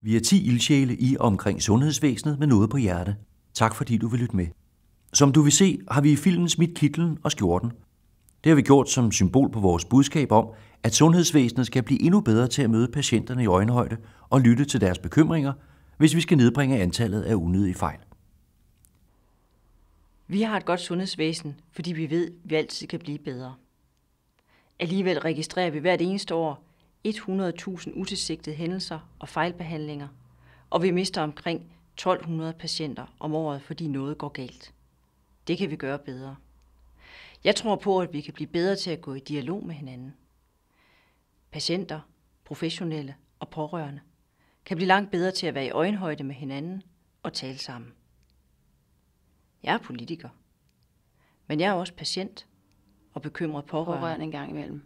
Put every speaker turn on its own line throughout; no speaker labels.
Vi er 10 ildsjæle i og omkring sundhedsvæsenet med noget på hjerte. Tak fordi du vil lytte med. Som du vil se, har vi i filmen smidt kitlen og skjorten. Det har vi gjort som symbol på vores budskab om, at sundhedsvæsenet skal blive endnu bedre til at møde patienterne i øjenhøjde og lytte til deres bekymringer, hvis vi skal nedbringe antallet af unødige fejl.
Vi har et godt sundhedsvæsen, fordi vi ved, at vi altid kan blive bedre. Alligevel registrerer vi hvert eneste år 100.000 utilsigtede hændelser og fejlbehandlinger, og vi mister omkring 1200 patienter om året, fordi noget går galt. Det kan vi gøre bedre. Jeg tror på, at vi kan blive bedre til at gå i dialog med hinanden. Patienter, professionelle og pårørende kan blive langt bedre til at være i øjenhøjde med hinanden og tale sammen. Jeg er politiker, men jeg er også patient og bekymret pårørende
en gang imellem.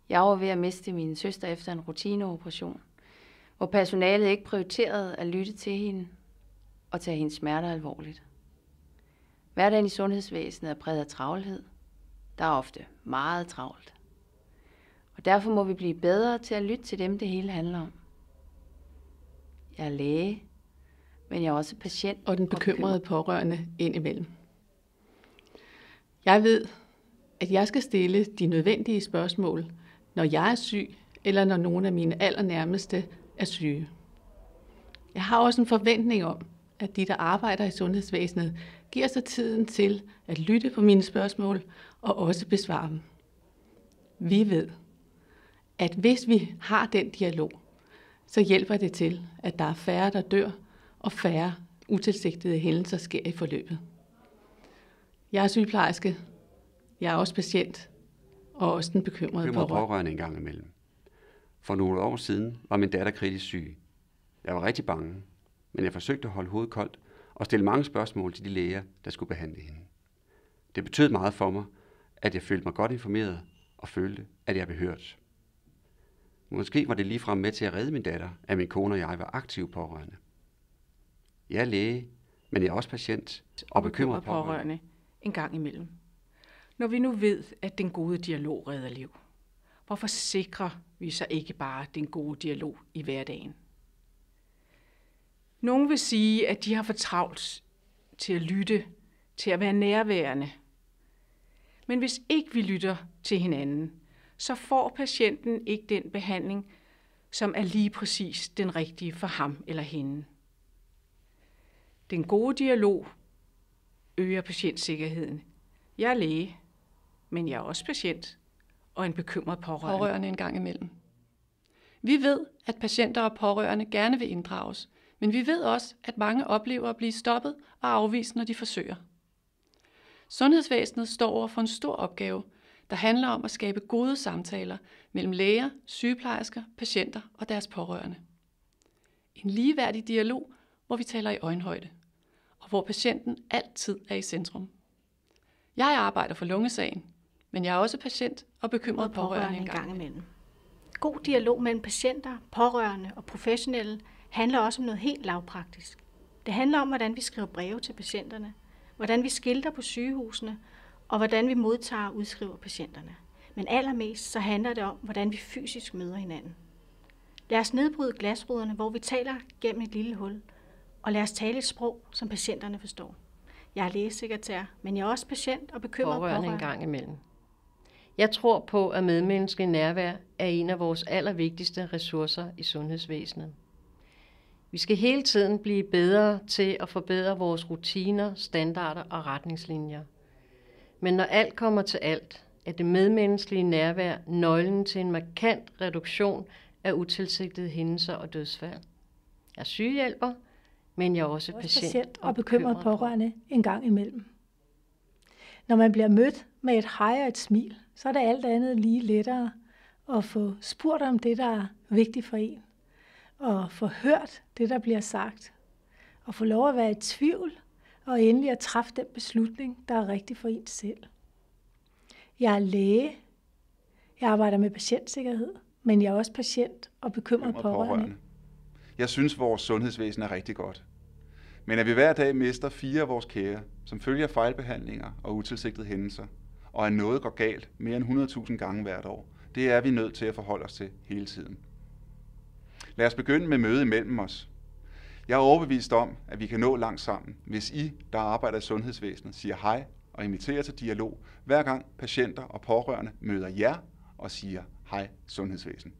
Jeg var ved at miste min søster efter en rutineoperation, hvor personalet ikke prioriterede at lytte til hende og tage hendes smerter alvorligt. Hverdagen i sundhedsvæsenet er præget af travlhed. Der er ofte meget travlt. Og derfor må vi blive bedre til at lytte til dem, det hele handler om. Jeg er læge, men jeg er også patient.
Og den bekymrede pårørende indimellem. Jeg ved, at jeg skal stille de nødvendige spørgsmål, når jeg er syg, eller når nogle af mine allernærmeste er syge. Jeg har også en forventning om, at de, der arbejder i sundhedsvæsenet, giver sig tiden til at lytte på mine spørgsmål og også besvare dem. Vi ved, at hvis vi har den dialog, så hjælper det til, at der er færre, der dør, og færre utilsigtede hændelser sker i forløbet. Jeg er sygeplejerske, jeg er også patient, og også den bekymrede
pårørende en gang imellem. For nogle år siden var min datter kritisk syg. Jeg var rigtig bange, men jeg forsøgte at holde hovedet koldt og stille mange spørgsmål til de læger, der skulle behandle hende. Det betød meget for mig, at jeg følte mig godt informeret og følte, at jeg blev hørt. Måske var det ligefrem med til at redde min datter, at min kone og jeg var aktive pårørende. Jeg er læge, men jeg er også patient og bekymret pårørende
en gang imellem. Når vi nu ved, at den gode dialog redder liv, hvorfor sikrer vi så ikke bare den gode dialog i hverdagen? Nogle vil sige, at de har for travlt til at lytte, til at være nærværende. Men hvis ikke vi lytter til hinanden, så får patienten ikke den behandling, som er lige præcis den rigtige for ham eller hende. Den gode dialog øger patientsikkerheden. Jeg er læge, men jeg er også patient og en bekymret pårørende
en gang imellem. Vi ved, at patienter og pårørende gerne vil inddrages, men vi ved også, at mange oplever at blive stoppet og afvist, når de forsøger. Sundhedsvæsenet står over for en stor opgave, der handler om at skabe gode samtaler mellem læger, sygeplejersker, patienter og deres pårørende. En ligeværdig dialog, hvor vi taler i øjenhøjde, og hvor patienten altid er i centrum. Jeg arbejder for lungesagen, men jeg er også patient og bekymret pårørende en gang imellem.
God dialog mellem patienter, pårørende og professionelle handler også om noget helt lavpraktisk. Det handler om, hvordan vi skriver breve til patienterne, hvordan vi skilter på sygehusene, og hvordan vi modtager og udskriver patienterne. Men allermest så handler det om, hvordan vi fysisk møder hinanden. Lad os nedbryde glasruderne, hvor vi taler gennem et lille hul, og lad os tale et sprog, som patienterne forstår. Jeg er lægesekretær, men jeg er også patient og bekymret pårørende
en gang imellem. Jeg tror på, at medmenneskelig nærvær er en af vores allervigtigste ressourcer i sundhedsvæsenet. Vi skal hele tiden blive bedre til at forbedre vores rutiner, standarder og retningslinjer. Men når alt kommer til alt, er det medmenneskelige nærvær nøglen til en markant reduktion af utilsigtede hændelser og dødsfald. Jeg er sygehjælper, men jeg er også patient
og bekymret pårørende en gang imellem. Når man bliver mødt med et hej og et smil, så er det alt andet lige lettere at få spurgt om det, der er vigtigt for en, og få hørt det, der bliver sagt, og få lov at være i tvivl, og endelig at træffe den beslutning, der er rigtig for en selv. Jeg er læge. Jeg arbejder med patientsikkerhed, men jeg er også patient og bekymret pårørende.
Jeg synes, vores sundhedsvæsen er rigtig godt. Men at vi hver dag mister 4 af vores kære, som følger fejlbehandlinger og utilsigtede hændelser, og at noget går galt mere end 100.000 gange hvert år, det er vi nødt til at forholde os til hele tiden. Lad os begynde med møde imellem os. Jeg er overbevist om, at vi kan nå langt sammen, hvis I, der arbejder i sundhedsvæsenet, siger hej og inviterer til dialog, hver gang patienter og pårørende møder jer og siger hej sundhedsvæsen.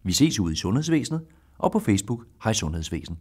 Vi ses ude i sundhedsvæsenet og på Facebook Hej Sundhedsvæsen.